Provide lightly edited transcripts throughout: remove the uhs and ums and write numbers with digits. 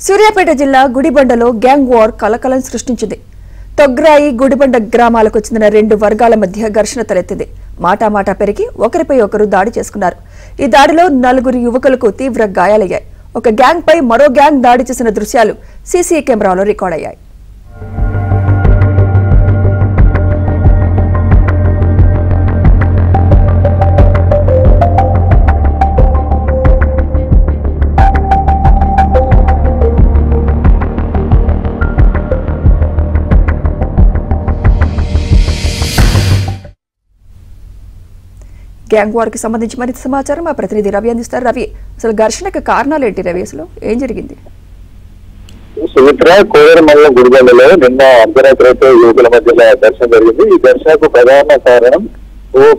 సూర్యాపేట జిల్లా గుడిబండలో gang war కలకలం సృష్టించింది. తొగ్రాయి గుడిబండ గ్రామాలకు చెందిన రెండు వర్గాల మధ్య ఘర్షణ తలెత్తింది. మాటామాటా పెరిగి ఒకరిపై ఒకరు దాడి చేసుకున్నారు. ఈ దాడిలో 4 యువకులకు తీవ్ర గాయాలయ్యాయి. ఒక గ్యాంగ్ పై మరో గ్యాంగ్ దాడి చేసిన దృశ్యాలు సీసీ కెమెరాలో రికార్డ్ అయ్యాయి. గ్యాంగ్ వార్ కి సంబంధించి మరింత సమాచారం మా ప్రతినిధి రవి అందిస్తారు. రవి, అసలు ఘర్షణకు కారణాలు ఏంటి? రవి, అసలు ఏం జరిగింది? సుమిత్ర, కోవరమల్ల గుడిబండలో నిన్న అర్ధరాత్రి యువకుల మధ్య ఘర్షణ జరిగింది. ఈ ఘర్షణకు ప్రధాన కారణం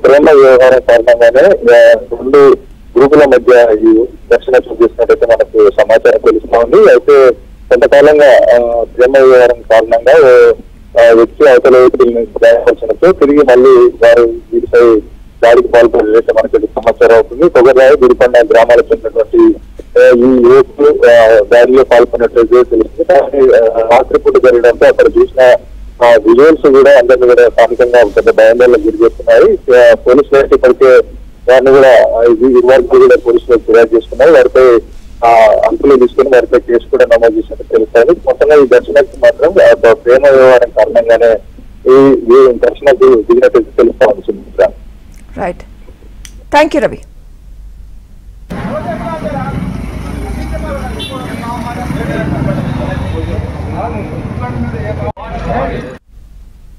ప్రేమ వ్యవహారం కారణంగానే రెండు గ్రూపుల మధ్య ఈ ఘర్షణ చూపిస్తున్నట్టయితే మనకు సమాచారం తెలుస్తా ఉంది. అయితే కొంతకాలంగా ప్రేమ వ్యవహారం కారణంగా వ్యక్తి అవతల వ్యక్తులను గాయపరచడంతో తిరిగి మళ్ళీ వారు వీటిపై దాడికి పాల్పడినట్టు మనకి సమాచారం అవుతుంది. తొగరాయి గుడిపండ గ్రామాలకు చెందినటువంటి ఈ యువకులు దాడిలో పాల్గొన్నట్లయితే తెలుస్తుంది. కానీ రాత్రిపూట జరగడంతో అక్కడ చూసిన విజువల్స్ కూడా అందరినీ కూడా స్థానికంగా పెద్ద భయాందోళనకు గురి చేస్తున్నాయి. పోలీసులు అయితే ఇప్పటికే వారిని కూడా వర్గాలు కూడా పోలీసులు ఫిర్యాదు చేసుకున్నారు. వారిపై అంకులు తీసుకుని వారిపై కేసు కూడా నమోదు చేసినట్టు తెలుస్తుంది. మొత్తంగా ఈ ఘర్షణకు మాత్రం ప్రేమ వ్యవహారం కారణంగానే ఈ ఘర్షణకు దిగినట్టు తెలుస్తా ఉంది. Right, thank you Ravi.